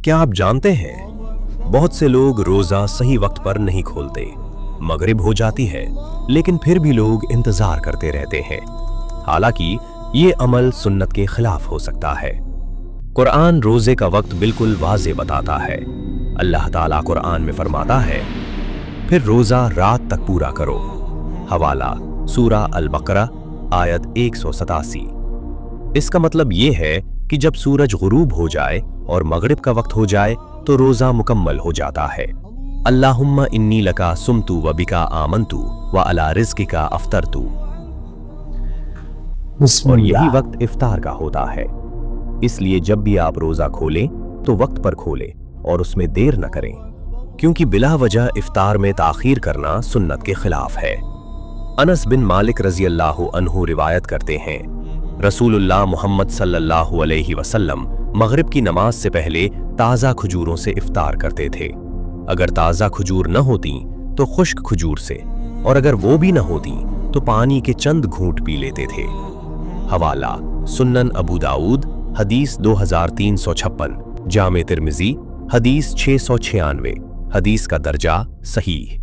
क्या आप जानते हैं, बहुत से लोग रोजा सही वक्त पर नहीं खोलते। मगरिब हो जाती है लेकिन फिर भी लोग इंतजार करते रहते हैं। हालांकि ये अमल सुन्नत के खिलाफ हो सकता है। कुरान रोजे का वक्त बिल्कुल वाज़े बताता है। अल्लाह ताला कुरान में फरमाता है, फिर रोजा रात तक पूरा करो। हवाला सूरा अल बकरा आयत 187। इसका मतलब ये है कि जब सूरज गुरूब हो जाए और मगरिब का वक्त हो जाए तो रोजा मुकम्मल हो जाता है। अल्लाहुम्मा इन्नी लका सुमतु व बिका आमंतु व अला रिज़्क़िका अफ्तरतु। और यही वक्त इफ्तार का होता है। इसलिए जब भी आप रोजा खोलें तो वक्त पर खोलें और उसमें देर न करें, क्योंकि बिला वजह इफ्तार में ताखीर करना सुन्नत के खिलाफ है। अनस बिन मालिक रज़ी अल्लाहु अन्हु रिवायत करते हैं, रसूलुल्लाह मोहम्मद सल्लल्लाहु अलैहि वसल्लम मगरिब की नमाज से पहले ताज़ा खजूरों से इफ्तार करते थे। अगर ताज़ा खजूर न होती तो खुश्क खजूर से, और अगर वो भी न होती तो पानी के चंद घूंट पी लेते थे। हवाला सुन्नन अबू दाऊद हदीस 2356, जामे तिर्मिज़ी हदीस 696, हदीस का दर्जा सहीह।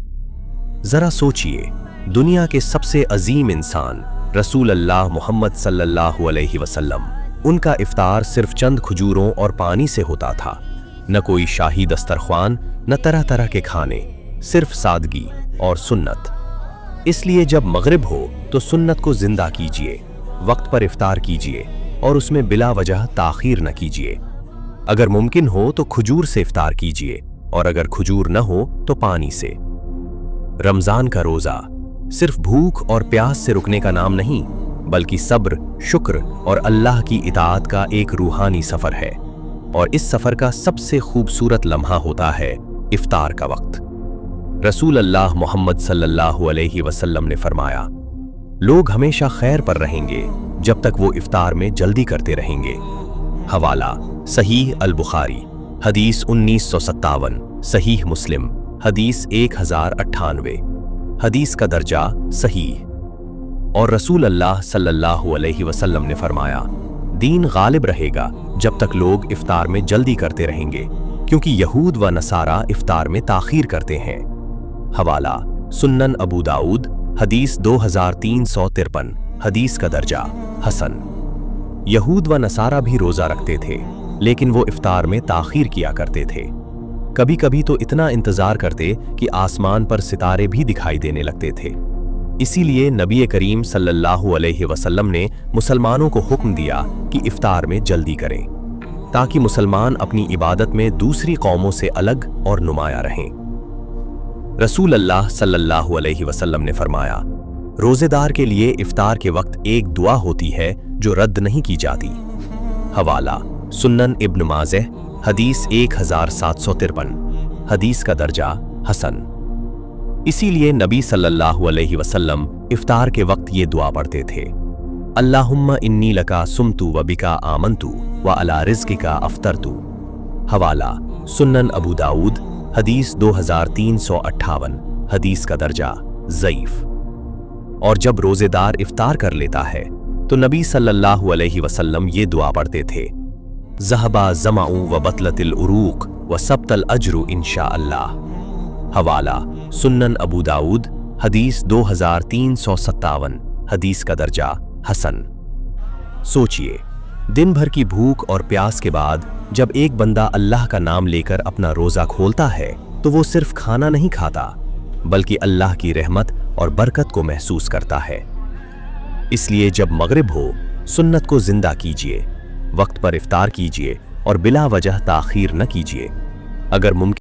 जरा सोचिए, दुनिया के सबसे अजीम इंसान रसूल अल्लाह मोहम्मद सल्लल्लाहु अलैहि वसल्लम, उनका इफ्तार सिर्फ चंद खजूरों और पानी से होता था। न कोई शाही दस्तरख्वान, न तरह तरह के खाने, सिर्फ सादगी और सुन्नत। इसलिए जब मगरिब हो तो सुन्नत को जिंदा कीजिए, वक्त पर इफ्तार कीजिए और उसमें बिला वजह ताखीर न कीजिए। अगर मुमकिन हो तो खजूर से इफ्तार कीजिए, और अगर खजूर न हो तो पानी से। रमजान का रोजा सिर्फ भूख और प्यास से रुकने का नाम नहीं, बल्कि सब्र, शुक्र और अल्लाह की इताअत का एक रूहानी सफर है। और इस सफर का सबसे खूबसूरत लम्हा होता है इफ्तार का वक्त। रसूल अल्लाह मोहम्मद सल्लल्लाहु अलैहि वसल्लम ने फरमाया, लोग हमेशा खैर पर रहेंगे जब तक वो इफ्तार में जल्दी करते रहेंगे। हवाला सहीह अल बुखारी हदीस 1957, सहीह मुस्लिम हदीस 1098, हदीस का दर्जा सहीह। और रसूल अल्लाह सल्लल्लाहु अलैहि वसल्लम ने फरमाया, दीन गालिब रहेगा जब तक लोग इफ्तार में जल्दी करते रहेंगे, क्योंकि यहूद व नसारा इफ्तार में ताखीर करते हैं। हवाला सुन्नन अबू दाऊद हदीस 2353, हदीस का दर्जा हसन। यहूद व नसारा भी रोजा रखते थे, लेकिन वो इफ्तार में ताखीर किया करते थे। कभी कभी तो इतना इंतजार करते कि आसमान पर सितारे भी दिखाई देने लगते थे। इसीलिए नबी करीम सल्लल्लाहु अलैहि वसल्लम ने मुसलमानों को हुक्म दिया कि इफ्तार में जल्दी करें, ताकि मुसलमान अपनी इबादत में दूसरी कौमों से अलग और नुमाया रहें। रसूल अल्लाह सल्लल्लाहु अलैहि वसल्लम ने फरमाया, रोजेदार के लिए इफ्तार के वक्त एक दुआ होती है जो रद्द नहीं की जाती। हवाला सुन्नन इब्न माज़ह हदीस 1753, हदीस का दर्जा हसन। इसीलिए नबी सल्लल्लाहु अलैहि वसल्लम इफ्तार के वक्त ये दुआ पढ़ते थे, अल्लाहुम्मा इन्नी लका सुमतु व बिका आमंतु व अला रिज़्क़िका अफ्तरतु। हवाला सुन्नन अबू दाऊद हदीस 2358, हदीस का दर्जा ज़ईफ। और जब रोजेदार इफ्तार कर लेता है तो नबी सल्लल्लाहु अलैहि वसल्लम ये दुआ पढ़ते थे, ज़हबा ज़माउ व बतलतिल उरूक व सबतल अजरु इंशाअल्लाह। हवाला सुन्नन अबू दाऊद हदीस 2357, हदीस का दर्जा हसन। सोचिए, दिन भर की भूख और प्यास के बाद जब एक बंदा अल्लाह का नाम लेकर अपना रोजा खोलता है तो वो सिर्फ खाना नहीं खाता, बल्कि अल्लाह की रहमत और बरकत को महसूस करता है। इसलिए जब मगरिब हो, सुन्नत को जिंदा कीजिए, वक्त पर इफ्तार कीजिए और बिला वजह ताखीर न कीजिए। अगर मुमकिन